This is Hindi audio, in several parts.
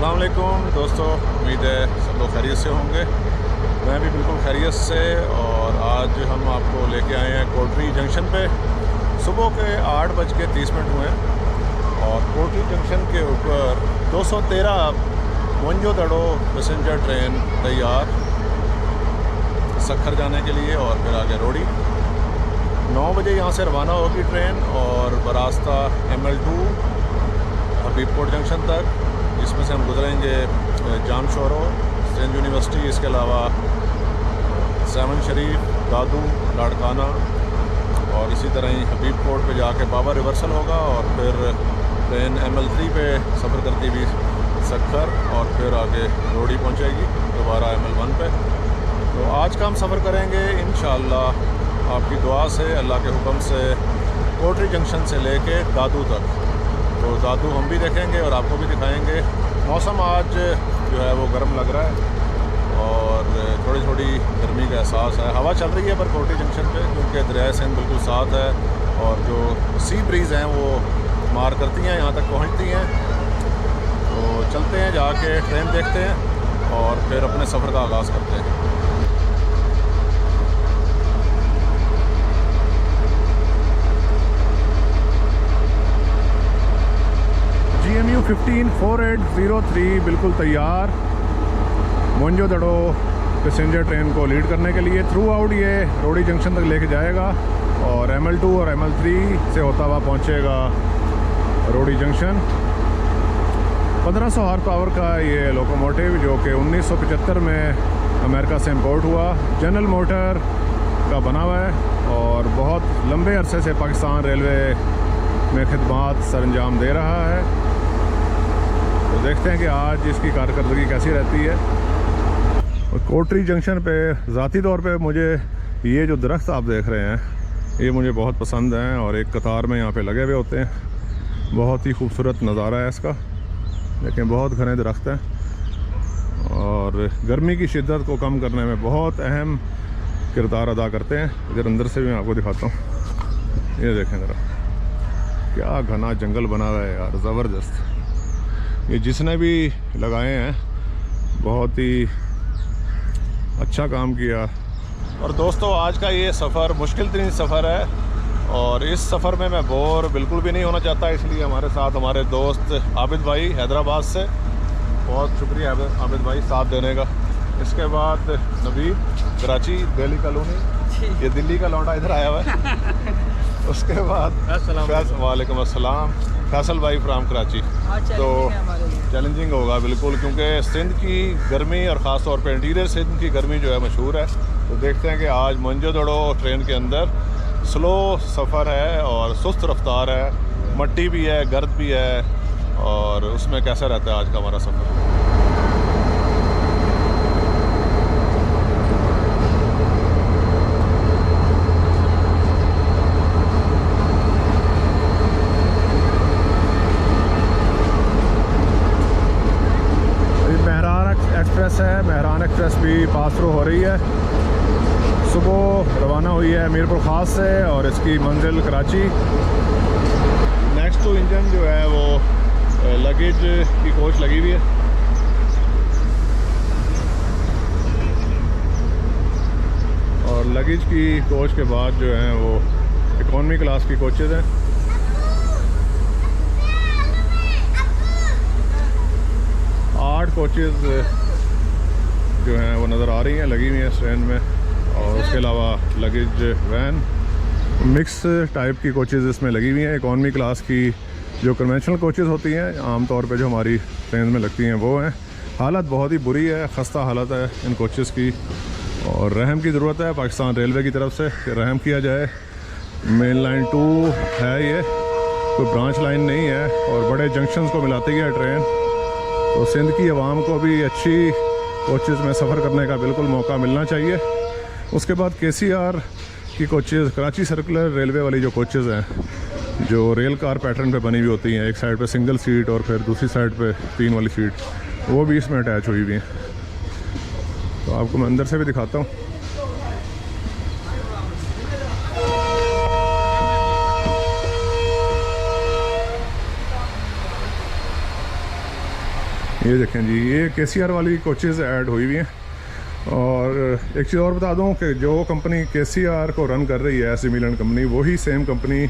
अस्सलाम वालेकुम दोस्तों, उम्मीद है सब लोग खैरियत से होंगे। मैं भी बिल्कुल खैरियत से। और आज हम आपको लेके आए हैं कोटरी जंक्शन पे। सुबह के 8:30 हुए हैं और कोटरी जंक्शन के ऊपर 213 मोइंजोदड़ो पैसेंजर ट्रेन तैयार सखर जाने के लिए और फिर आगे रोड़ी। 9 बजे यहाँ से रवाना होगी ट्रेन और बरास्ता ML2 हबीबकोट जंक्शन तक, जिसमें से हम गुजरेंगे जाम शोरो, सिंध यूनिवर्सिटी, इसके अलावा सेवन शरीफ, दादू, लाड़काना और इसी तरह ही हबीबकोट पे जाके बाबा रिवर्सल होगा और फिर ट्रेन ML3 पे सफ़र करती हुई सखर और फिर आगे रोड़ी पहुंचेगी दोबारा ML1 पे। तो आज का हम सफ़र करेंगे इंशाअल्लाह आपकी दुआ से, अल्लाह के हुक्म से, कोटरी जंक्शन से लेके दादू तक। तो दादू हम भी देखेंगे और आपको भी दिखाएंगे। मौसम आज जो है वो गर्म लग रहा है और थोड़ी थोड़ी गर्मी का एहसास है। हवा चल रही है पर कोटरी जंक्शन पे, क्योंकि दरिया सिंध बिल्कुल साथ है और जो सी ब्रीज़ हैं वो मार करती हैं, यहाँ तक पहुँचती हैं। तो चलते हैं, जाके ट्रेन देखते हैं और फिर अपने सफ़र का आगाज़ करते हैं। GMU 154803 बिल्कुल तैयार मोइंजोदड़ो पैसेंजर ट्रेन को लीड करने के लिए। थ्रू आउट ये रोड़ी जंक्शन तक लेके जाएगा और ML2 और ML3 से होता हुआ पहुंचेगा रोड़ी जंक्शन। 1500 हॉर्स पावर का ये लोकोमोटिव, जो कि 1975 में अमेरिका से इंपोर्ट हुआ, जनरल मोटर का बना हुआ है और बहुत लंबे अरसे से पाकिस्तान रेलवे में खिदमात सरंजाम दे रहा है। तो देखते हैं कि आज इसकी कारकर्दगी कैसी रहती है। और कोटरी जंक्शन पे ज़ाती तौर पे मुझे ये जो दरख्त आप देख रहे हैं ये मुझे बहुत पसंद हैं और एक कतार में यहाँ पे लगे हुए होते हैं। बहुत ही खूबसूरत नज़ारा है इसका, लेकिन बहुत घने दरख्त हैं और गर्मी की शिद्दत को कम करने में बहुत अहम किरदार अदा करते हैं। इधर अंदर से भी मैं आपको दिखाता हूँ। ये देखें ज़रा, क्या घना जंगल बना हुआ है यार, ज़बरदस्त। ये जिसने भी लगाए हैं बहुत ही अच्छा काम किया। और दोस्तों, आज का ये सफ़र मुश्किल तरीन सफ़र है और इस सफ़र में मैं बोर बिल्कुल भी नहीं होना चाहता, इसलिए हमारे साथ हमारे दोस्त आबिद भाई हैदराबाद से, बहुत शुक्रिया आबिद भाई साथ देने का। इसके बाद नबील कराची दिल्ली कॉलोनी, ये दिल्ली का लौंडा इधर आया हुआ है। उसके बाद वालेकुम अस्सलाम फैसल भाई फ्राम कराची। तो चैलेंजिंग होगा बिल्कुल, क्योंकि सिंध की गर्मी और ख़ास तौर पे इंटीरियर सिंध की गर्मी जो है मशहूर है। तो देखते हैं कि आज मोइंजोदड़ो ट्रेन के अंदर स्लो सफ़र है और सुस्त रफ्तार है, मट्टी भी है, गर्द भी है, और उसमें कैसा रहता है आज का हमारा सफ़र। है मेहरान एक्सप्रेस भी पास थ्रू हो रही है। सुबह रवाना हुई है मीरपुर ख़ास से और इसकी मंजिल कराची। नेक्स्ट टू इंजन जो है वो लगेज की कोच लगी हुई है और लगेज की कोच के बाद जो है वो इकॉनमी क्लास की कोचेज़ हैं। आठ कोचेज़ जो हैं वो नज़र आ रही हैं, लगी हुई हैं इस ट्रेन में। और उसके अलावा लगेज वैन मिक्स टाइप की कोचेज़ इसमें लगी हुई हैं। इकॉनमी क्लास की जो कन्वेंशनल कोचेज़ होती हैं आम तौर पे जो हमारी ट्रेन में लगती हैं वो हैं। हालत बहुत ही बुरी है, खस्ता हालत है इन कोचेज़ की और रहम की ज़रूरत है पाकिस्तान रेलवे की तरफ से कि रहम किया जाए। मेन लाइन 2 है, ये कोई ब्रांच लाइन नहीं है और बड़े जंक्शंस को मिलाती है ट्रेन। तो सिंध की आवाम को भी अच्छी कोचेज़ में सफ़र करने का बिल्कुल मौका मिलना चाहिए। उसके बाद KCR की कोचेज़, कराची सर्कुलर रेलवे वाली जो कोचेज़ हैं, जो रेल कार पैटर्न पे बनी हुई होती हैं, एक साइड पे सिंगल सीट और फिर दूसरी साइड पे 3 वाली सीट, वो भी इसमें अटैच हुई हुई हैं। तो आपको मैं अंदर से भी दिखाता हूँ। ये देखें जी, ये KCR वाली कोचेज़ ऐड हुई हुई हैं। और एक चीज़ और बता दूं कि जो कंपनी KCR को रन कर रही है, एसी मिलन कंपनी, वही same company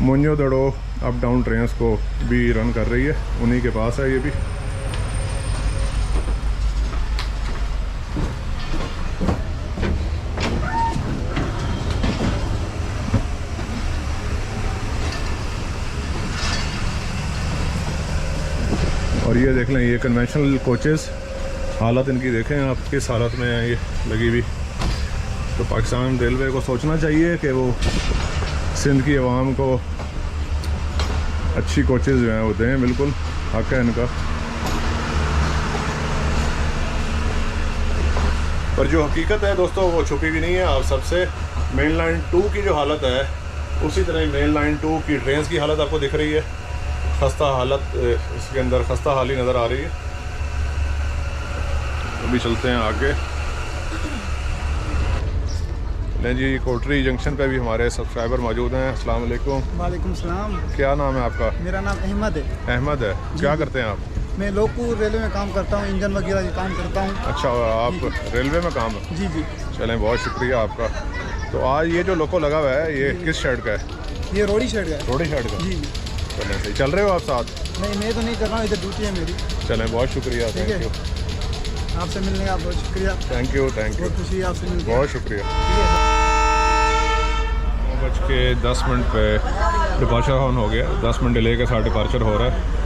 Moenjodaro up down trains को भी रन कर रही है, उन्हीं के पास है ये भी। और ये देख लें, ये कन्वेंशनल कोचेज़, हालत इनकी देखें आप किस हालत में है ये लगी हुई। तो पाकिस्तान रेलवे को सोचना चाहिए कि वो सिंध की आवाम को अच्छी कोचेज़ जो हैं वो दें, बिल्कुल हक़ है इनका। पर जो हकीकत है दोस्तों वो छुपी भी नहीं है आप सबसे। मेन लाइन 2 की जो हालत है उसी तरह मेन लाइन 2 की ट्रेन की हालत आपको दिख रही है, खस्ता हालत, इसके अंदर खस्ता हाली नज़र आ रही है। अभी चलते हैं आगे। नहीं जी, कोटरी जंक्शन पे भी हमारे सब्सक्राइबर मौजूद हैं। अस्सलाम वालेकुम। वालेकुम सलाम। क्या नाम है आपका? मेरा नाम अहमद है। अहमद है, क्या करते हैं आप? मैं लोकपुर रेलवे में काम करता हूँ, इंजन वगैरह का काम करता हूँ। अच्छा, आप रेलवे में काम है? जी जी। चलें, बहुत शुक्रिया आपका। तो आज ये जो लोको लगा हुआ है ये किस शेड का है? ये रोडी शेड का है। रोडी शेड का? जी। चलें, सही चल रहे हो आप साथ? नहीं, मैं तो नहीं कर रहा हूँ, इधर ड्यूटी है मेरी। चलें, बहुत शुक्रिया, थैंक यू। आपसे मिलने का बहुत शुक्रिया। थैंक यू, थैंक यू, बहुत खुशी है आपसे मिलकर। बहुत शुक्रिया। 9:10 पे डिपार्चर ऑन हो गया, 10 मिनट डिले के साथ डिपार्चर हो रहा है।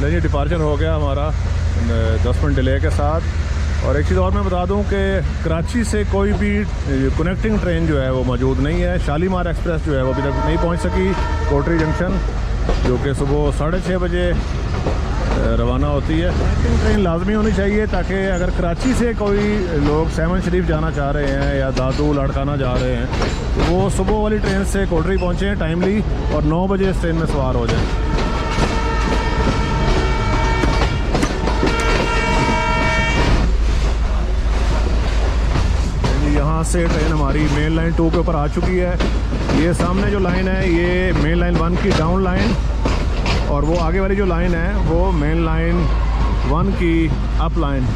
नहीं, डिपार्चर हो गया हमारा 10 मिनट डिले के साथ। और एक चीज़ और मैं बता दूं कि कराची से कोई भी कनेक्टिंग ट्रेन जो है वो मौजूद नहीं है। शालीमार एक्सप्रेस जो है वो अभी तक नहीं पहुंच सकी कोटरी जंक्शन, जो कि सुबह 6:30 बजे रवाना होती है। कनेक्टिंग ट्रेन लाजमी होनी चाहिए ताकि अगर कराची से कोई लोग सैमन शरीफ जाना चाह रहे हैं या दादू लाड़काना जा रहे हैं तो वो सुबह वाली ट्रेन से कोटरी पहुँचें टाइमली और 9 बजे इस ट्रेन में सवार हो जाएँ। यहाँ से ट्रेन हमारी मेन लाइन 2 के ऊपर आ चुकी है। ये सामने जो लाइन है ये मेन लाइन 1 की डाउन लाइन, और वो आगे वाली जो लाइन है वो मेन लाइन 1 की अप लाइन।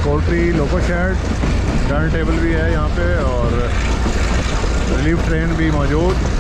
कोटरी लोको शेड टर्न टेबल भी है यहाँ पे और रिलीफ ट्रेन भी मौजूद।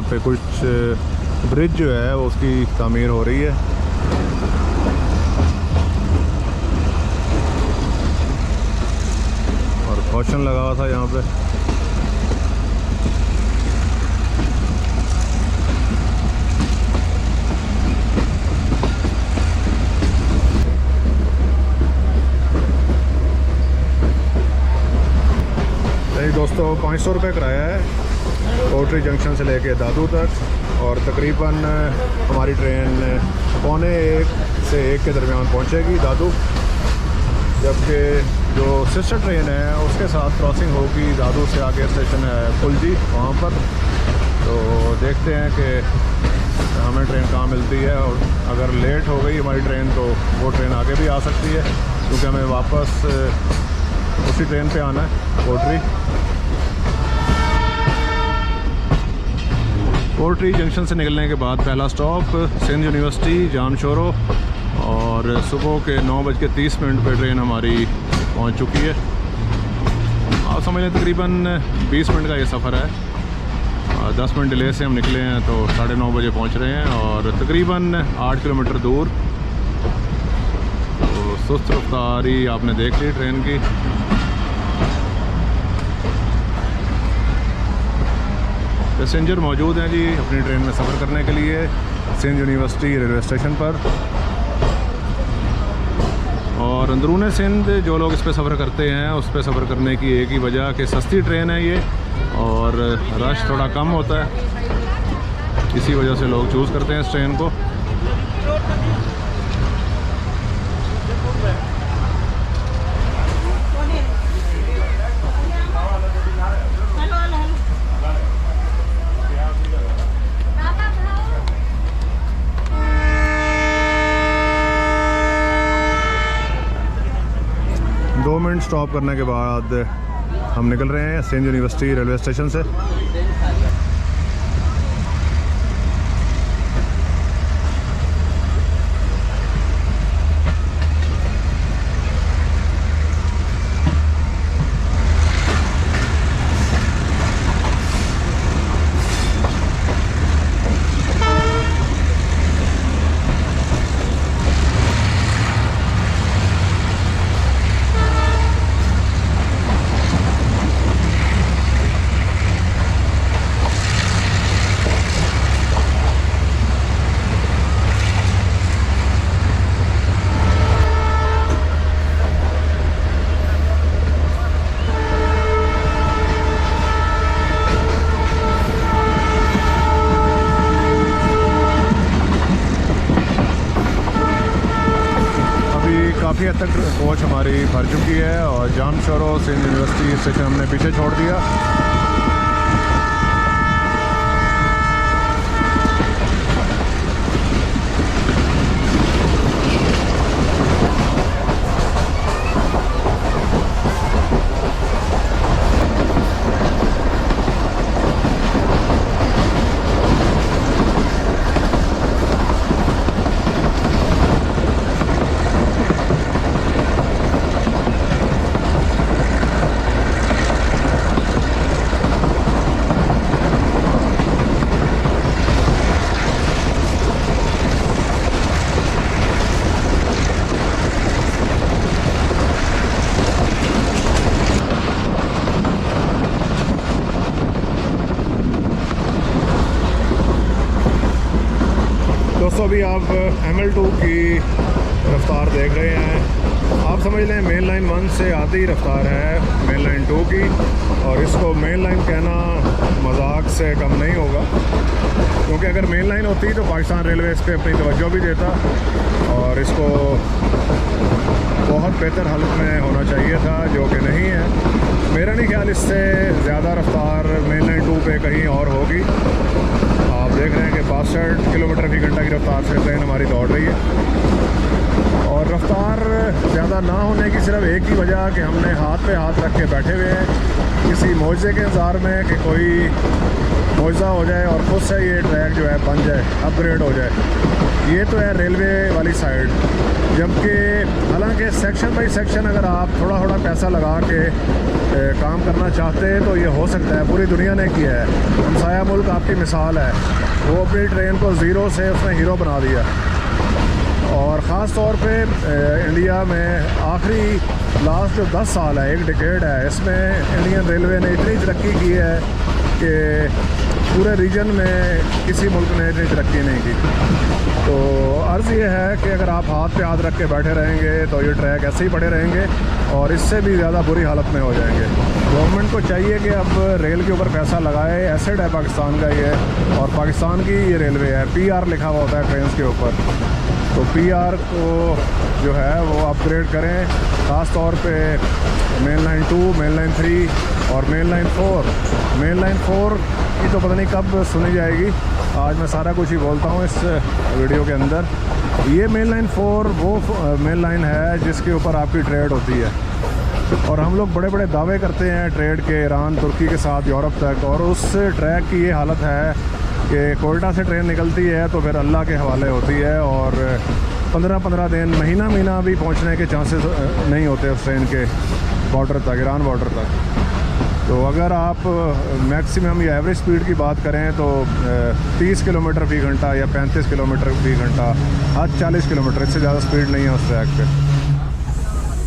पे कुछ ब्रिज जो है वो उसकी तामीर हो रही है। और कॉशन लगा हुआ था यहाँ पे। दोस्तों 500 रुपये किराया है कोटरी जंक्शन से लेके दादू तक और तकरीबन हमारी ट्रेन 12:45 से 1 के दरमियान पहुंचेगी दादू, जबकि जो सिस्टर ट्रेन है उसके साथ क्रॉसिंग होगी दादू से आगे स्टेशन है फुलजी वहाँ पर। तो देखते हैं कि हमें ट्रेन कहाँ मिलती है और अगर लेट हो गई हमारी ट्रेन तो वो ट्रेन आगे भी आ सकती है, क्योंकि हमें वापस उसी ट्रेन पे आना है कोटरी जंक्शन से निकलने के बाद पहला स्टॉप सिंध यूनिवर्सिटी जामशोरो और सुबह के 9:30 पे ट्रेन हमारी पहुंच चुकी है। आप समझ लें तकरीबन 20 मिनट का ये सफ़र है। 10 मिनट डिले से हम निकले हैं तो 9:30 बजे पहुंच रहे हैं और तकरीबन 8 किलोमीटर दूर। तो सुस्त रफ्तारी आपने देख ली ट्रेन की। पैसेंजर मौजूद हैं जी अपनी ट्रेन में सफ़र करने के लिए सिंध यूनिवर्सिटी रेलवे स्टेशन पर। और अंदरून सिंध जो लोग इस पे सफ़र करते हैं उस पे सफ़र करने की एक ही वजह कि सस्ती ट्रेन है ये और रश थोड़ा कम होता है, इसी वजह से लोग चूज़ करते हैं इस ट्रेन को। स्टॉप करने के बाद हम निकल रहे हैं सिंध यूनिवर्सिटी रेलवे स्टेशन से। काफ़ी हद तक कोच हमारी भर चुकी है और जामशोरो सिंध यूनिवर्सिटी स्टेशन हमने पीछे छोड़ दिया। दोस्तों अभी आप ML2 की रफ्तार देख रहे हैं। आप समझ लें मेन लाइन 1 से आधी रफ्तार है मेन लाइन 2 की, और इसको मेन लाइन कहना मजाक से कम नहीं होगा, क्योंकि अगर मेन लाइन होती तो पाकिस्तान रेलवे इस पर अपनी तवज्जो भी देता और इसको बहुत बेहतर हालत में होना चाहिए था, जो कि नहीं है। मेरा नहीं ख्याल इससे ज़्यादा रफ्तार मेन लाइन 2 पे कहीं और होगी। आप देख रहे हैं कि 62 किलोमीटर फी घंटा की रफ्तार से ट्रेन हमारी दौड़ रही है और रफ्तार ज़्यादा ना होने की सिर्फ एक ही वजह कि हमने हाथ पे हाथ रख के बैठे हुए हैं किसी मौजे के इंतज़ार में कि कोई मौजा हो जाए और खुद से ये ट्रैक जो है बन जाए, अपग्रेड हो जाए। ये तो है रेलवे वाली साइड, जबकि हालांकि सेक्शन बाई सेक्शन अगर आप थोड़ा थोड़ा पैसा लगा के काम करना चाहते हैं तो ये हो सकता है। पूरी दुनिया ने किया है। हमसाया मुल्क आपकी मिसाल है, वो अपनी ट्रेन को ज़ीरो से उसने हीरो बना दिया। और ख़ास तौर पे इंडिया में आखिरी लास्ट जो 10 साल है, एक डिकेड है, इसमें इंडियन रेलवे ने इतनी तरक्की की है कि पूरे रीजन में किसी मुल्क ने इतनी तरक्की नहीं की। तो अर्ज़ ये है कि अगर आप हाथ पे हाथ रख के बैठे रहेंगे तो ये ट्रैक ऐसे ही पड़े रहेंगे और इससे भी ज़्यादा बुरी हालत में हो जाएंगे। गवर्नमेंट को चाहिए कि अब रेल के ऊपर पैसा लगाए। एसेट है पाकिस्तान का ये, और पाकिस्तान की ये रेलवे है। PR लिखा हुआ होता है ट्रेन के ऊपर, तो PR को जो है वो अपग्रेड करें, ख़ास तौर पे मेन लाइन 2, मेन लाइन 3 और मेन लाइन 4। मेन लाइन 4 की तो पता नहीं कब सुनी जाएगी। आज मैं सारा कुछ ही बोलता हूँ इस वीडियो के अंदर। ये मेन लाइन 4 वो मेन लाइन है जिसके ऊपर आपकी ट्रेड होती है, और हम लोग बड़े बड़े दावे करते हैं ट्रेड के, ईरान, तुर्की के साथ यूरोप तक। और उस ट्रैक की ये हालत है कि कोयटा से ट्रेन निकलती है तो फिर अल्लाह के हवाले होती है, और 15-15 दिन, महीना भी पहुंचने के चांसेस नहीं होते उस ट्रेन के बॉर्डर तक, ईरान बॉर्डर तक। तो अगर आप मैक्सिमम या एवरेज स्पीड की बात करें तो 30 किलोमीटर फ़ी घंटा या 35 किलोमीटर फ़ी घंटा, हद 40 किलोमीटर, इससे ज़्यादा स्पीड नहीं है उस ट्रैक पे।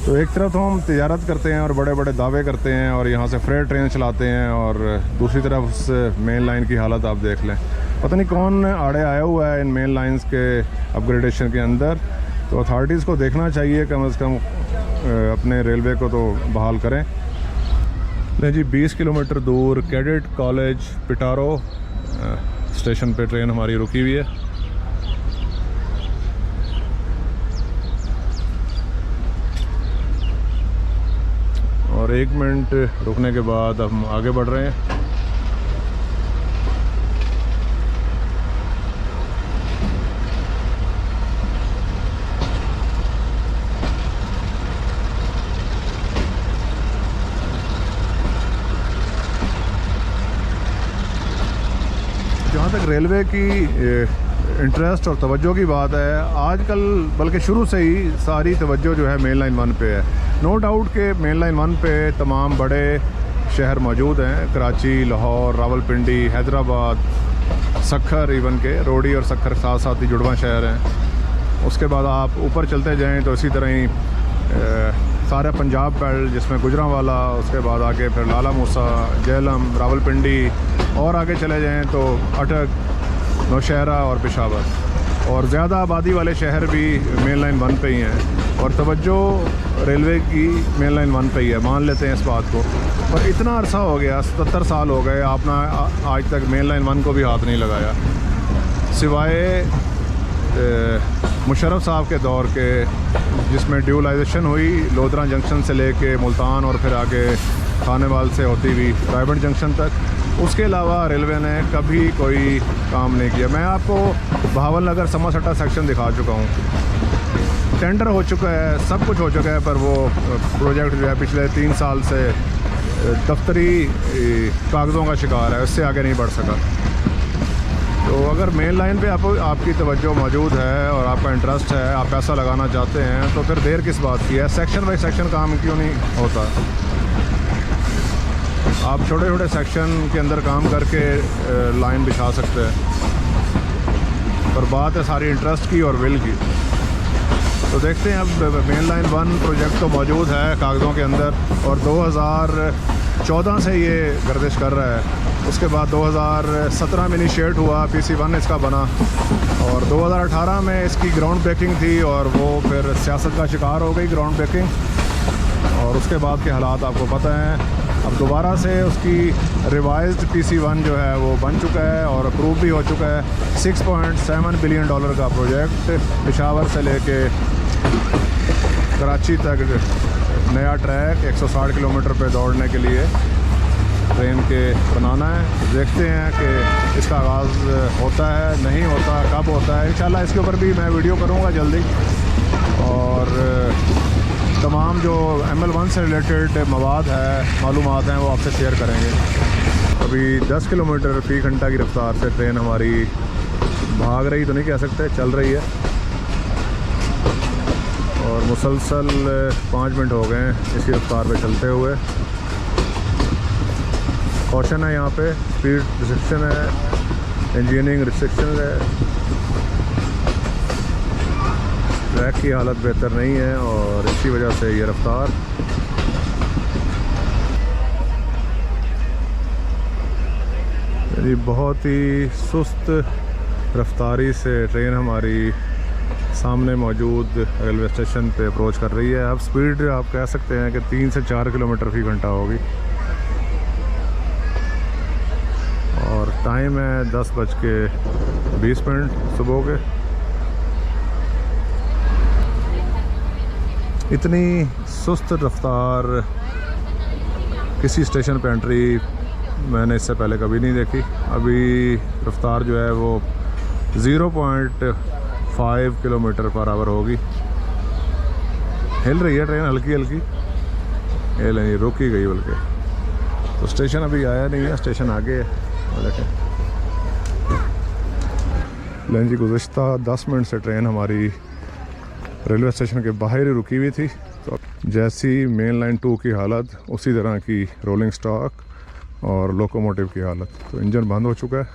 तो एक तरफ तो हम तिजारत करते हैं और बड़े बड़े दावे करते हैं और यहाँ से फ्रेट ट्रेन चलाते हैं, और दूसरी तरफ उस मेन लाइन की हालत आप देख लें। पता नहीं कौन आड़े आया हुआ है इन मेन लाइंस के अपग्रेडेशन के अंदर। तो अथॉरिटीज़ को देखना चाहिए कम से कम अपने रेलवे को तो बहाल करें। नहीं जी, 20 किलोमीटर दूर कैडेट कॉलेज पिटारो स्टेशन पे ट्रेन हमारी रुकी हुई है। और 1 मिनट रुकने के बाद हम आगे बढ़ रहे हैं। जहाँ तक रेलवे की इंटरेस्ट और तवज्जो की बात है, आजकल बल्कि शुरू से ही सारी तवज्जो जो है मेन लाइन 1 पे है। नो डाउट के मेन लाइन 1 पे तमाम बड़े शहर मौजूद हैं, कराची, लाहौर, रावलपिंडी, हैदराबाद, सक्खर, इवन के रोडी और सक्खर साथ साथ ही जुड़वा शहर हैं। उसके बाद आप ऊपर चलते जाएं तो इसी तरह ही सारा पंजाब बेल्ट जिसमें गुजरांवाला, उसके बाद आगे फिर लाला मूसा, जेहलम, रावलपिंडी, और आगे चले जाएं तो अटक, नौशहरा और पेशावर, और ज़्यादा आबादी वाले शहर भी मेन लाइन 1 पे ही हैं। और तवज्जो रेलवे की मेन लाइन 1 पे ही है, मान लेते हैं इस बात को। पर इतना अरसा हो गया, 77 साल हो गए, आपने आज तक मेन लाइन 1 को भी हाथ नहीं लगाया, सिवाय मुशर्रफ साहब के दौर के, जिसमें ड्यूलाइजेशन हुई लोधरा जंक्शन से लेके मुल्तान और फिर आगे खानेवाल से होती हुई रायबंड जंक्शन तक। उसके अलावा रेलवे ने कभी कोई काम नहीं किया। मैं आपको बहावल नगर समरसट्टा सेक्शन दिखा चुका हूँ, टेंडर हो चुका है, सब कुछ हो चुका है, पर वो प्रोजेक्ट जो है पिछले 3 साल से दफ्तरी कागज़ों का शिकार है, उससे आगे नहीं बढ़ सका। तो अगर मेन लाइन पे आपकी तवज्जो मौजूद है और आपका इंटरेस्ट है, आप पैसा लगाना चाहते हैं, तो फिर देर किस बात की है? सेक्शन बाई सेक्शन काम क्यों नहीं होता? आप छोटे छोटे सेक्शन के अंदर काम करके लाइन बिछा सकते हैं, पर बात है सारी इंटरेस्ट की और विल की। तो देखते हैं, अब मेन लाइन 1 प्रोजेक्ट तो मौजूद है कागज़ों के अंदर, और 2014 से ये गर्दिश कर रहा है। उसके बाद 2017 में इनिशिएट हुआ, PC1 इसका बना, और 2018 में इसकी ग्राउंड ब्रेकिंग थी, और वो फिर सियासत का शिकार हो गई ग्राउंड ब्रेकिंग। और उसके बाद के हालात आपको पता हैं। अब दोबारा से उसकी रिवाइज्ड PC1 जो है वो बन चुका है और अप्रूव भी हो चुका है। $6.7 बिलियन का प्रोजेक्ट, पेशावर से लेके कराची तक नया ट्रैक 160 किलोमीटर पे दौड़ने के लिए ट्रेन के बनाना है। देखते हैं कि इसका आगाज़ होता है, नहीं होता, कब होता है। इंशाल्लाह इसके ऊपर भी मैं वीडियो करूँगा जल्दी, और तमाम जो ML1 से रिलेटेड मवाद है, मालूमात हैं, वो आपसे शेयर करेंगे। अभी 10 किलोमीटर फ़ी घंटा की रफ्तार से ट्रेन हमारी भाग रही तो नहीं कह सकते, चल रही है। और मुसलसल 5 मिनट हो गए हैं इसी रफ्तार पे चलते हुए। कॉशन है यहाँ पे, स्पीड रिस्ट्रिक्शन है, इंजीनियरिंग रिस्ट्रिक्शन है। ट्रैक की हालत बेहतर नहीं है और इसी वजह से ये रफ्तार। बहुत ही सुस्त रफ्तारी से ट्रेन हमारी सामने मौजूद रेलवे स्टेशन पे अप्रोच कर रही है। अब स्पीड आप कह सकते हैं कि 3 से 4 किलोमीटर फी घंटा होगी और टाइम है 10:20 सुबह के। इतनी सुस्त रफ्तार किसी स्टेशन पे एंट्री मैंने इससे पहले कभी नहीं देखी। अभी रफ्तार जो है वो 0.5 किलोमीटर पर आवर होगी। हिल रही है ट्रेन हल्की हल्की, हिल नहीं, रुक ही गई बल्कि। तो स्टेशन अभी आया नहीं है, स्टेशन आगे है। देखें लें जी, गुज़िश्ता 10 मिनट से ट्रेन हमारी रेलवे स्टेशन के बाहर ही रुकी हुई थी। तो जैसी मेन लाइन 2 की हालत उसी तरह की रोलिंग स्टॉक और लोकोमोटिव की हालत। तो इंजन बंद हो चुका है।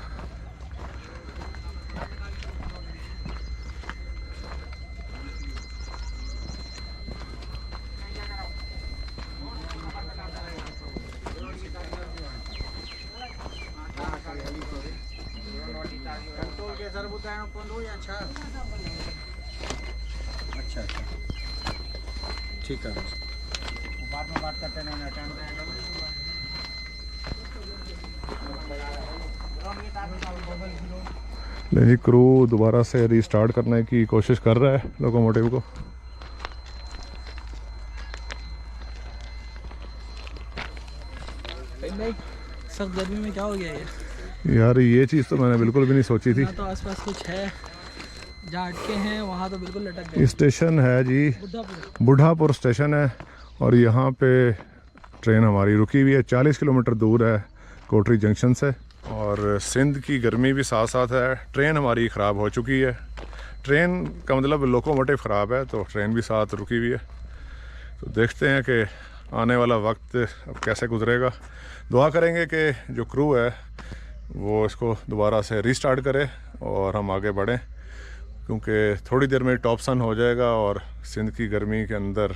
अच्छा ठीक है, बाद में बात करते नहीं ना। लेकिन क्रू दोबारा से रीस्टार्ट करने की कोशिश कर रहा है लोकोमोटिव को। सख्त गर्मी में क्या हो गया ये? यार ये चीज़ तो मैंने बिल्कुल भी नहीं सोची थी। तो आसपास कुछ है जहाँ अटके हैं, वहाँ तो बिल्कुल लटक गए। स्टेशन है जी बुढ़ापुर स्टेशन है और यहाँ पे ट्रेन हमारी रुकी हुई है। 40 किलोमीटर दूर है कोटरी जंक्शन से। और सिंध की गर्मी भी साथ साथ है। ट्रेन हमारी ख़राब हो चुकी है। ट्रेन का मतलब लोकोमोटिव ख़राब है तो ट्रेन भी साथ रुकी हुई है। तो देखते हैं कि आने वाला वक्त अब कैसे गुजरेगा। दुआ करेंगे कि जो क्रू है वो इसको दोबारा से रीस्टार्ट करे और हम आगे बढ़ें, क्योंकि थोड़ी देर में टॉप सन हो जाएगा और सिंध की गर्मी के अंदर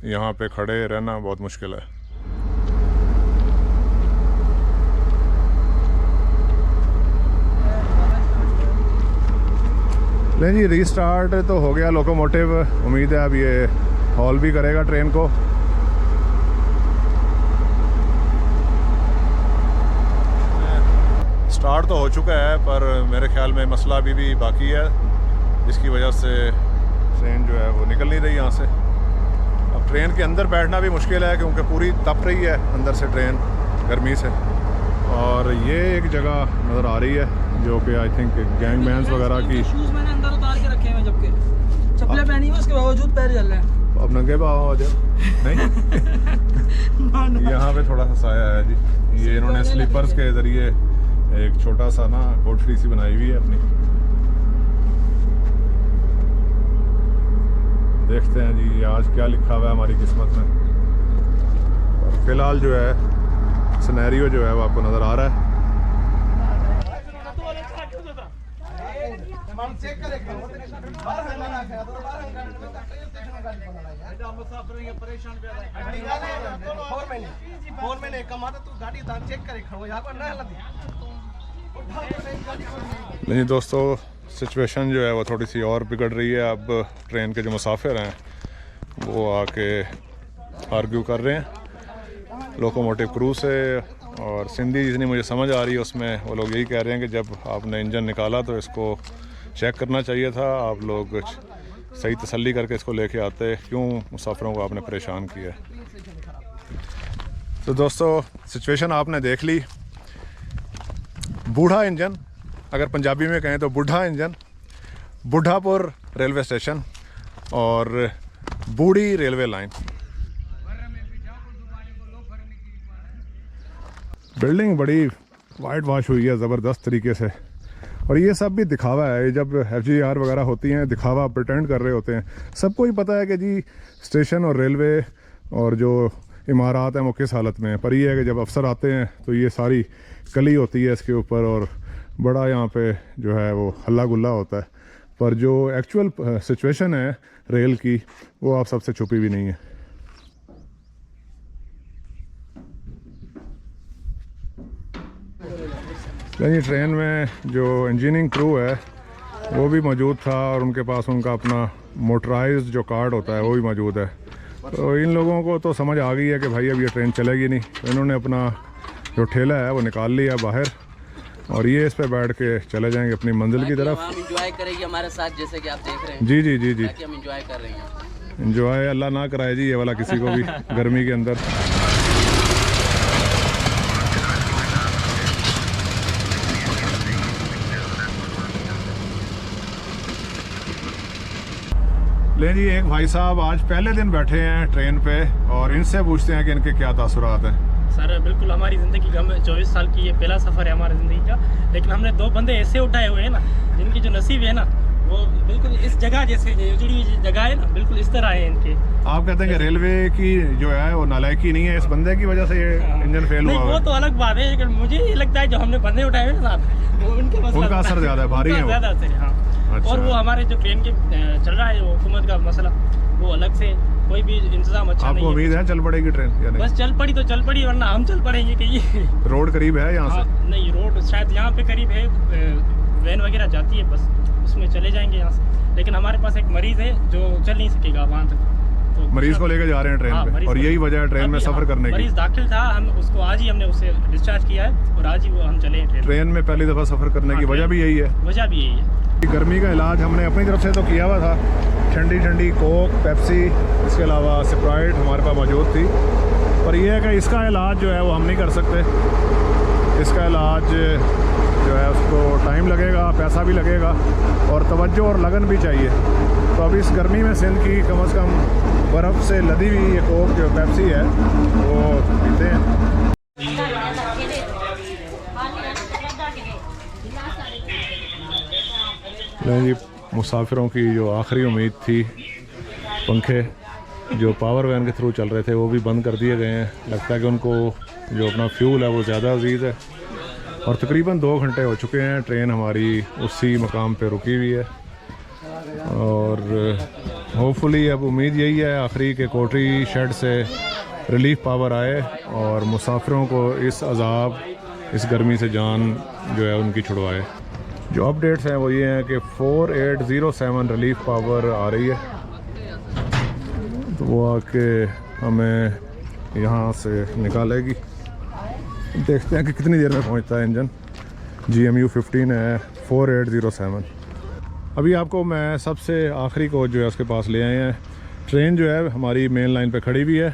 यहाँ पे खड़े रहना बहुत मुश्किल है। नहीं जी, रीस्टार्ट तो हो गया लोकोमोटिव। उम्मीद है अब ये हॉल भी करेगा ट्रेन को। स्टार्ट तो हो चुका है पर मेरे ख्याल में मसला अभी भी बाकी है, जिसकी वजह से ट्रेन जो है वो निकल नहीं रही यहाँ से। अब ट्रेन के अंदर बैठना भी मुश्किल है क्योंकि पूरी तप रही है अंदर से ट्रेन गर्मी से। और ये एक जगह नज़र आ रही है जो कि आई थिंक गैंगमैन्स वगैरह की। शूज़ मैंने अंदर उतार के रखे हैं, जबकि चप्पलें पहनी हुई, उसके बावजूद पैर जल रहे हैं। अब नंगे पाँव हो जाओ नहीं। यहाँ पे थोड़ा सा साया है जी। ये इन्होंने स्लीपर्स के ज़रिए एक छोटा सा ना कोठरी सी बनाई हुई है अपनी। देखते हैं जी आज क्या लिखा हुआ है हमारी किस्मत में। और फिलहाल जो है सिनेरियो जो है वो आपको नज़र आ रहा है। नहीं दोस्तों, सिचुएशन जो है वो थोड़ी सी और बिगड़ रही है। अब ट्रेन के जो मुसाफिर हैं वो आके आर्ग्यू कर रहे हैं लोकोमोटिव क्रू से। और सिंधी जितनी मुझे समझ आ रही है उसमें वो लोग यही कह रहे हैं कि जब आपने इंजन निकाला तो इसको चेक करना चाहिए था, आप लोग सही तसल्ली करके इसको लेके आते, क्यों मुसाफिरों को आपने परेशान किया। तो दोस्तों सिचुएशन आपने देख ली। बूढ़ा इंजन, अगर पंजाबी में कहें तो बूढ़ा इंजन, बुढ़ापुर रेलवे स्टेशन और बूढ़ी रेलवे लाइन। बिल्डिंग बड़ी वाइट वॉश हुई है ज़बरदस्त तरीके से। और ये सब भी दिखावा है। ये जब FGR वगैरह होती हैं दिखावा प्रिटेंड कर रहे होते हैं। सबको ही पता है कि जी स्टेशन और रेलवे और जो इमारत हैं वो किस हालत में है, पर ये है कि जब अफसर आते हैं तो ये सारी कली होती है इसके ऊपर और बड़ा यहाँ पे जो है वो हल्ला गुल्ला होता है। पर जो एक्चुअल सिचुएशन है रेल की वो आप सबसे छुपी भी नहीं है। यानी ट्रेन में जो इंजीनियरिंग क्रू है वो भी मौजूद था और उनके पास उनका अपना मोटराइज्ड जो कार्ड होता है वो भी मौजूद है। तो इन लोगों को तो समझ आ गई है कि भाई अब ये ट्रेन चलेगी नहीं, तो इन्होंने अपना जो ठेला है वो निकाल लिया बाहर और ये इस पे बैठ के चले जाएंगे अपनी मंजिल की तरफ। हम एंजॉय करेंगे हमारे साथ, जैसे कि आप देख रहे हैं। जी जी जी जी, हम एंजॉय कर रहे हैं। एंजॉय अल्लाह ना कराए जी ये वाला किसी को भी गर्मी के अंदर। ले जी, एक भाई साहब आज पहले दिन बैठे हैं ट्रेन पे और इनसे पूछते हैं कि इनके क्या तासुरात हैं। सर बिल्कुल हमारी ज़िंदगी का 24 साल की ये पहला सफ़र है हमारी ज़िंदगी का, लेकिन हमने 2 बंदे ऐसे उठाए हुए हैं ना जिनकी जो नसीब है ना वो बिल्कुल इस जगह जैसे उजड़ी हुई जगह है ना, बिल्कुल इस तरह है इनके। आप कहते हैं कि रेलवे की जो है वो नालायकी नहीं है, इस बंदे की वजह से ये इंजन फेल हुआ वो तो अलग बात है, लेकिन मुझे ये लगता है जो हमने बंदे उठाए हुए ना वो उनका असर ज़्यादा है, भारी है वो। ज़्यादा असर है, हाँ। अच्छा। और वो हमारे जो ट्रेन के चल रहा है वो हुकूमत का मसला, वो अलग से कोई भी इंतजाम अच्छा आपको नहीं है। उम्मीद है चल पड़ेगी ट्रेन या नहीं? बस चल पड़ी तो चल पड़ी, वरना हम चल पड़ेंगे कहीं। रोड करीब है यहाँ से? नहीं, रोड शायद यहाँ पे करीब है, वैन वगैरह जाती है, बस उसमें चले जाएंगे यहाँ से। लेकिन हमारे पास एक मरीज है जो चल नहीं सकेगा वहाँ तक, तो मरीज को लेकर जा रहे हैं ट्रेन पे और यही वजह है ट्रेन में सफर करने की। मरीज दाखिल था, हम उसको आज ही हमने उसे डिस्चार्ज किया है और आज ही वो हम चले हैं ट्रेन में पहली दफ़ा सफ़र करने की वजह भी यही है। वजह भी यही है। गर्मी का इलाज हमने अपनी तरफ से तो किया हुआ था, ठंडी ठंडी कोक, पेप्सी, इसके अलावा स्प्राइट हमारे पास मौजूद थी, पर यह है कि इसका इलाज जो है वो हम नहीं कर सकते। इसका इलाज जो है उसको टाइम लगेगा, पैसा भी लगेगा और तवज्जो और लगन भी चाहिए। तो अब इस गर्मी में सिंध की कम से कम बर्फ़ से लदी हुई ये कोक जो पेप्सी है वो पीते हैं। जी, मुसाफिरों की जो आखिरी उम्मीद थी, पंखे जो पावर वैन के थ्रू चल रहे थे वो भी बंद कर दिए गए हैं। लगता है कि उनको जो अपना फ्यूल है वो ज़्यादा अजीज़ है और तकरीबन 2 घंटे हो चुके हैं ट्रेन हमारी उसी मकाम पे रुकी हुई है। और होपफुली अब उम्मीद यही है आखिरी के कोटरी शेड से रिलीफ पावर आए और मुसाफिरों को इस अजाब, इस गर्मी से जान जो है उनकी छुड़वाए। जो अपडेट्स हैं वो ये हैं कि 4807 रिलीफ पावर आ रही है, तो वो आके हमें यहाँ से निकालेगी। देखते हैं कि कितनी देर में पहुँचता है इंजन। GMU 15 है 4807। अभी आपको मैं सबसे आखिरी कोच जो है उसके पास ले आए हैं। ट्रेन जो है हमारी मेन लाइन पे खड़ी भी है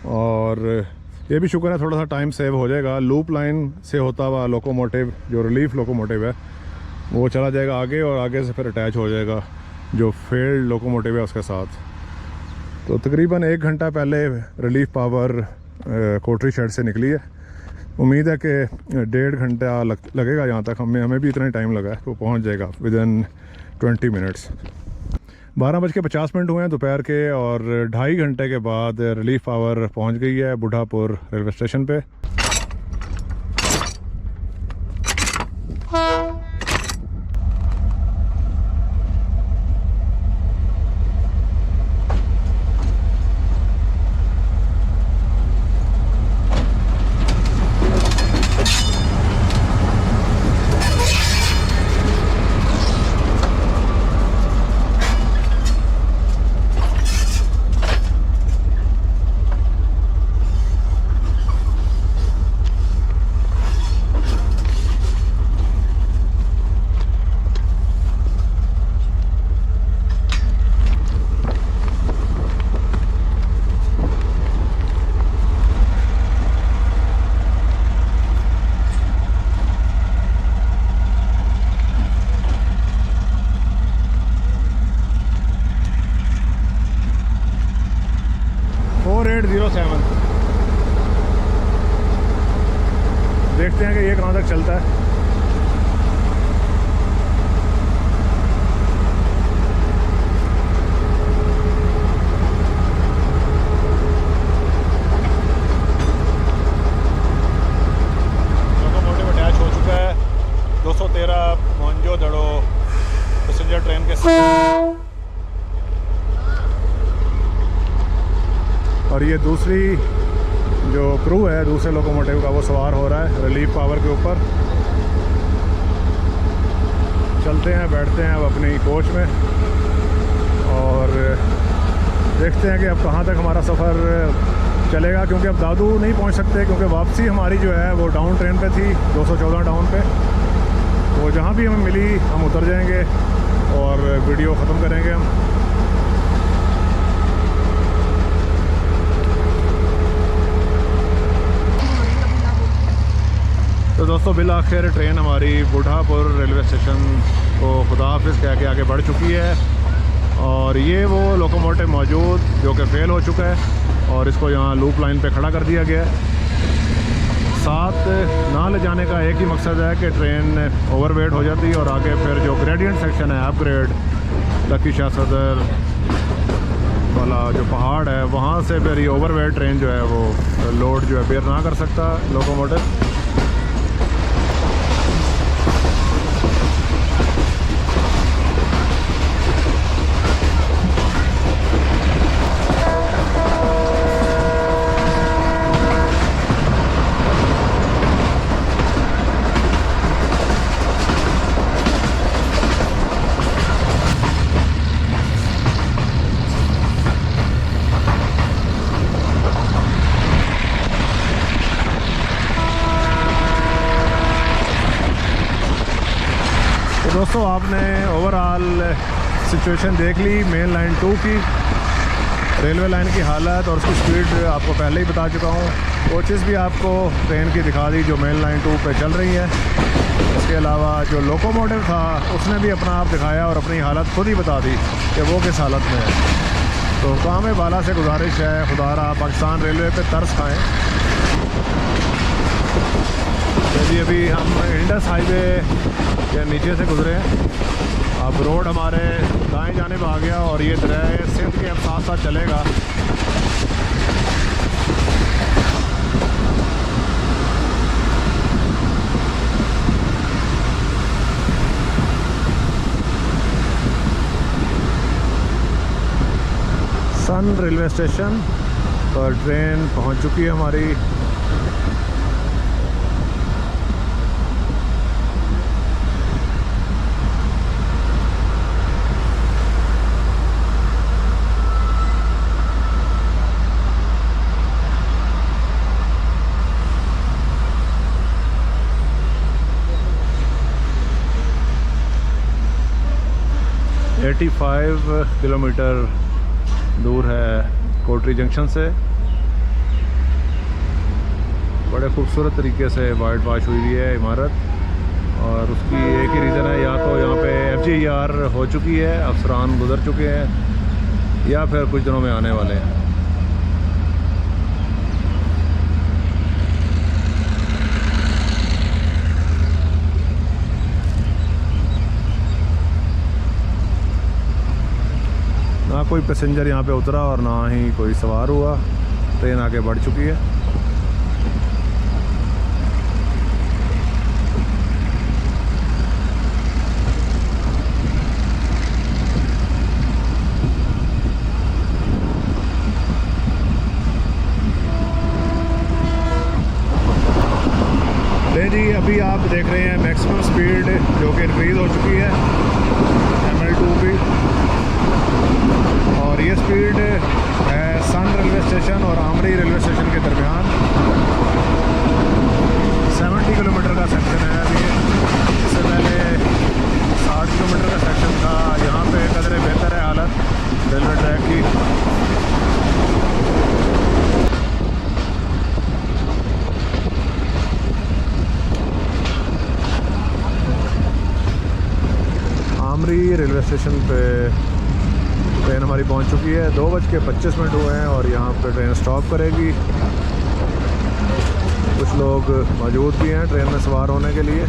और ये भी शुक्र है थोड़ा सा टाइम सेव हो जाएगा। लूप लाइन से होता हुआ लोकोमोटिव जो रिलीफ लोकोमोटिव है वो चला जाएगा आगे और आगे से फिर अटैच हो जाएगा जो फेल्ड लोकोमोटिव है उसके साथ। तो तकरीबन 1 घंटा पहले रिलीफ पावर कोटरी शेड से निकली है। उम्मीद है कि 1.5 घंटा लगेगा यहाँ तक। हमें भी इतना ही टाइम लगा है, तो पहुँच जाएगा विदिन 20 मिनट्स। 12:50 हुए हैं दोपहर के और 2.5 घंटे के बाद रिलीफ पावर पहुँच गई है बुढ़ापुर रेलवे स्टेशन पे। देखते हैं कि ये कहाँ तक चलता है। और ये दूसरी जो क्रू है दूसरे लोकोमोटिव का वो सवार हो रहा है रिलीफ पावर के ऊपर। चलते हैं, बैठते हैं अब अपनी कोच में और देखते हैं कि अब कहाँ तक हमारा सफ़र चलेगा, क्योंकि अब दादू नहीं पहुँच सकते, क्योंकि वापसी हमारी जो है वो डाउन ट्रेन पे थी 214 डाउन पे। तो जहाँ भी हमें मिली हम उतर जाएंगे और वीडियो ख़त्म करेंगे हम। तो दोस्तों बिल आखिर ट्रेन हमारी बुढ़ापुर रेलवे स्टेशन को खुदा हाफिज़ कह के आगे बढ़ चुकी है और ये वो लोकोमोटिव मौजूद जो कि फ़ेल हो चुका है और इसको यहाँ लूप लाइन पे खड़ा कर दिया गया है। साथ ना ले जाने का एक ही मकसद है कि ट्रेन ओवरवेट हो जाती है और आगे फिर जो ग्रेडियंट सेक्शन है अपग्रेड लकी शाह सदर वाला जो पहाड़ है वहाँ से फिर ये ओवरवेट ट्रेन जो है वो लोड जो है बेयर ना कर सकता लोकोमोटिव। दोस्तों आपने ओवरऑल सिचुएशन देख ली मेन लाइन 2 की, रेलवे लाइन की हालत और उसकी स्पीड आपको पहले ही बता चुका हूँ। कोचेस भी आपको ट्रेन की दिखा दी जो मेन लाइन 2 पे चल रही है। इसके अलावा जो लोकोमोटिव था उसने भी अपना आप दिखाया और अपनी हालत खुद ही बता दी कि वो किस हालत में है। तो काम बाला से गुजारिश है खुदारा पाकिस्तान रेलवे पे तरस खाएँ। यदि अभी हम इंडस हाईवे के नीचे से गुजरे हैं, अब रोड हमारे दाएं जानिब आ गया और ये दरिया सिंध के अब साथ साथ चलेगा। सन रेलवे स्टेशन पर ट्रेन पहुंच चुकी है हमारी। है 85 किलोमीटर दूर है कोटरी जंक्शन से। बड़े खूबसूरत तरीके से वाइट वॉश हुई है इमारत और उसकी एक ही रीज़न है, या तो यहाँ पे FGER हो चुकी है, अफसरान गुजर चुके हैं, या फिर कुछ दिनों में आने वाले हैं। ना कोई पैसेंजर यहाँ पे उतरा और ना ही कोई सवार हुआ, ट्रेन आगे बढ़ चुकी है। जी अभी आप देख रहे हैं मैक्सिमम स्पीड जो कि इंक्रीज़ हो चुकी है ML2 की, और ये स्पीड है सन रेलवे स्टेशन और आमरी रेलवे स्टेशन के दरमियान। 70 किलोमीटर का सेक्शन है अभी, इससे पहले 60 किलोमीटर का सेक्शन था। यहाँ पे कदरे बेहतर है हालत रेलवे ट्रैक की। आमरी रेलवे स्टेशन पे ट्रेन हमारी पहुंच चुकी है। 2:25 हुए हैं और यहाँ पे ट्रेन स्टॉप करेगी। कुछ लोग मौजूद भी हैं ट्रेन में सवार होने के लिए।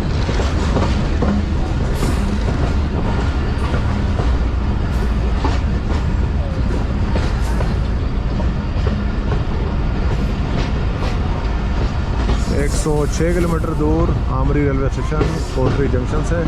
एक 106 किलोमीटर दूर आमरी रेलवे स्टेशन कोटरी जंक्शन से।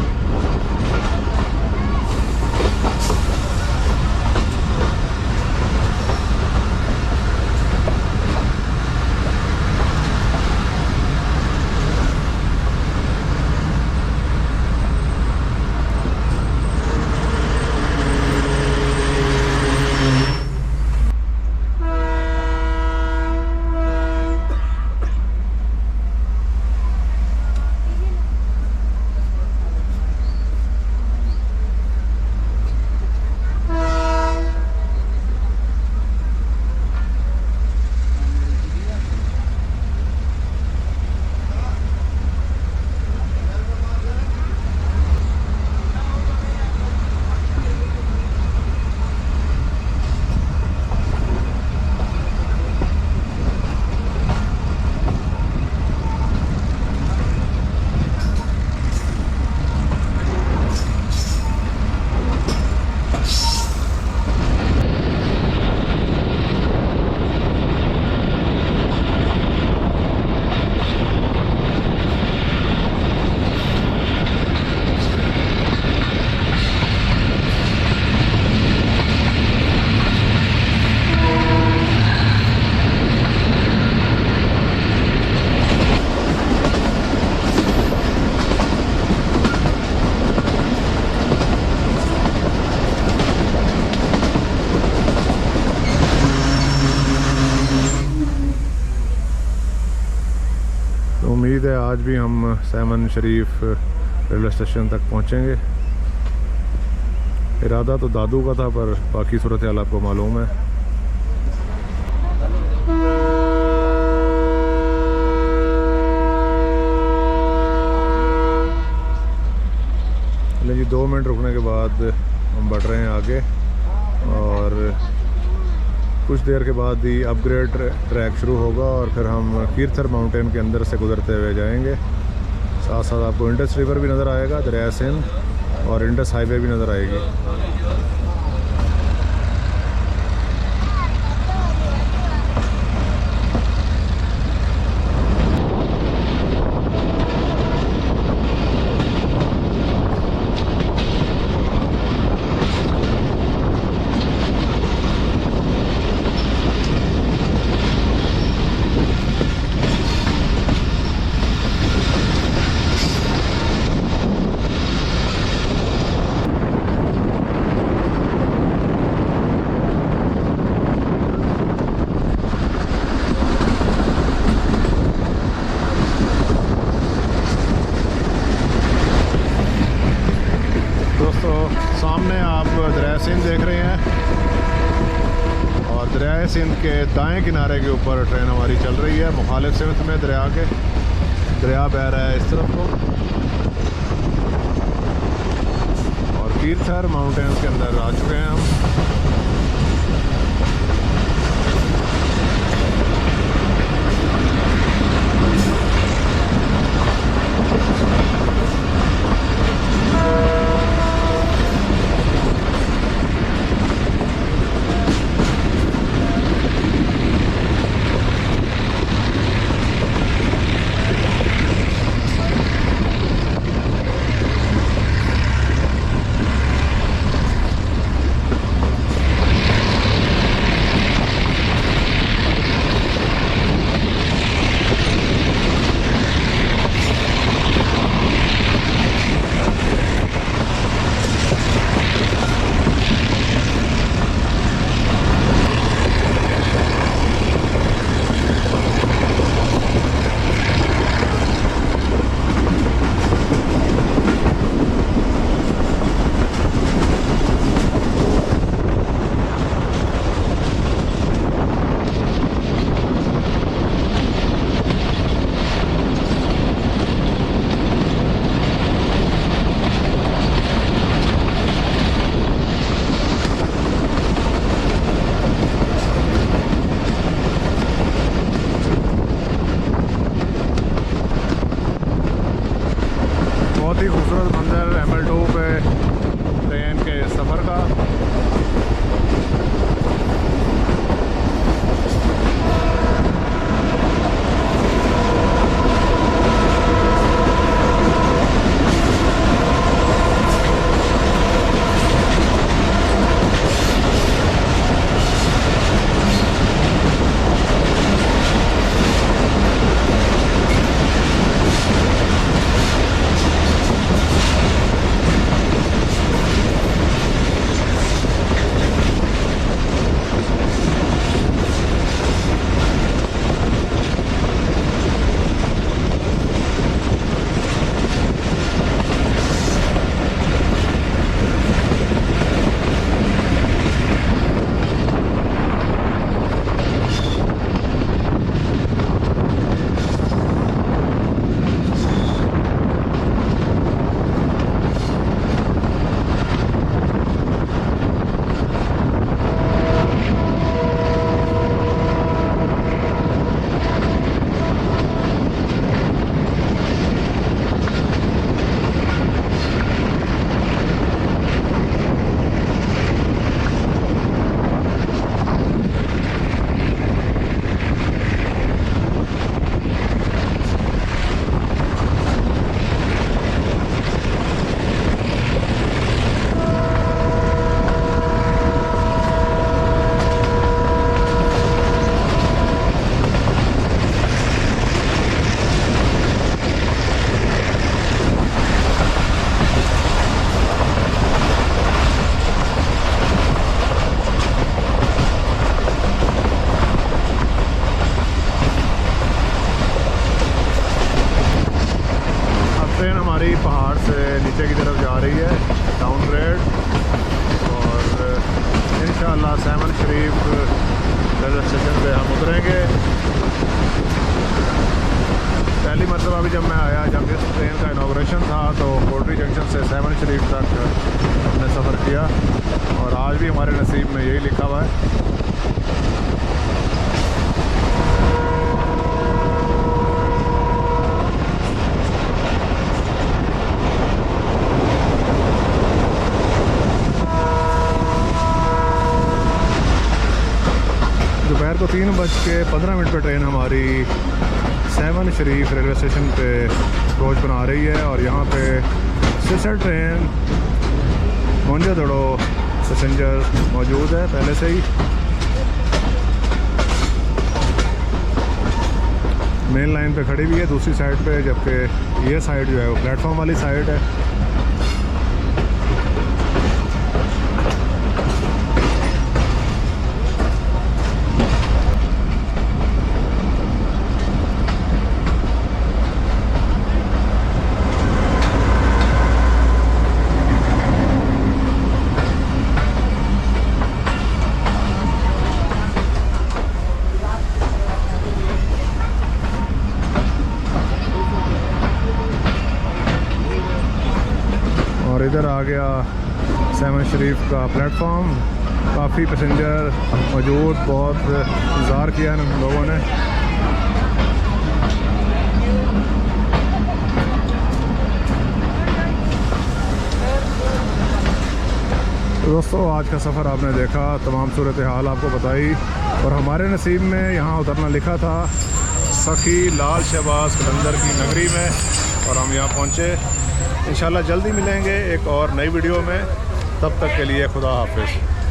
आज भी हम सैमन शरीफ रेलवे स्टेशन तक पहुँचेंगे। इरादा तो दादू का था, पर बाकी सूरत हाल आपको मालूम है। जी 2 मिनट रुकने के बाद हम बढ़ रहे हैं आगे, और कुछ देर के बाद ही अपग्रेड ट्रैक शुरू होगा और फिर हम कीर्थर माउंटेन के अंदर से गुजरते हुए जाएंगे। साथ साथ आपको इंडस रिवर भी नज़र आएगा, दरिया सिंध, और इंडस हाईवे भी नज़र आएगी। सामने आप दरिया सिंध देख रहे हैं, और दरिया सिंध के दाएं किनारे के ऊपर ट्रेन हमारी चल रही है। मुखालिफ सिमत में दरिया बह रहा है इस तरफ को, और कीर्थर माउंटेन्स के अंदर आ चुके हैं हम। बहुत ही खूबसूरत मंजर ML2 पे ट्रेन के सफ़र का। पहाड़ से नीचे की तरफ जा रही है डाउन ग्रेड, और इंशाअल्लाह सैमन शरीफ रेलवे स्टेशन पे हम उतरेंगे। पहली मरतबा भी जब मैं आया, जब इस ट्रेन का इनाग्रेशन था, तो कोटरी जंक्शन से सैमन शरीफ तक हमने सफ़र किया, और आज भी हमारे नसीब में यही लिखा हुआ है। दोपहर को 3:15 पे ट्रेन हमारी सैमन शरीफ रेलवे स्टेशन पे अप्रोच बना रही है, और यहाँ पे सिस्टर ट्रेन मोइंजोदड़ो पैसेंजर मौजूद है पहले से ही। मेन लाइन पे खड़ी हुई है दूसरी साइड पे, जबकि ये साइड जो है वो प्लेटफॉर्म वाली साइड है। और इधर आ गया सैमन शरीफ का प्लेटफॉर्म। काफ़ी पैसेंजर मौजूद, बहुत इंतज़ार किया इन लोगों ने। दोस्तों, आज का सफ़र आपने देखा, तमाम सूरत हाल आपको बताई, और हमारे नसीब में यहाँ उतरना लिखा था सखी लाल शहबाज कलंदर की नगरी में, और हम यहाँ पहुँचे। इंशाल्लाह जल्दी मिलेंगे एक और नई वीडियो में, तब तक के लिए खुदा हाफिज़।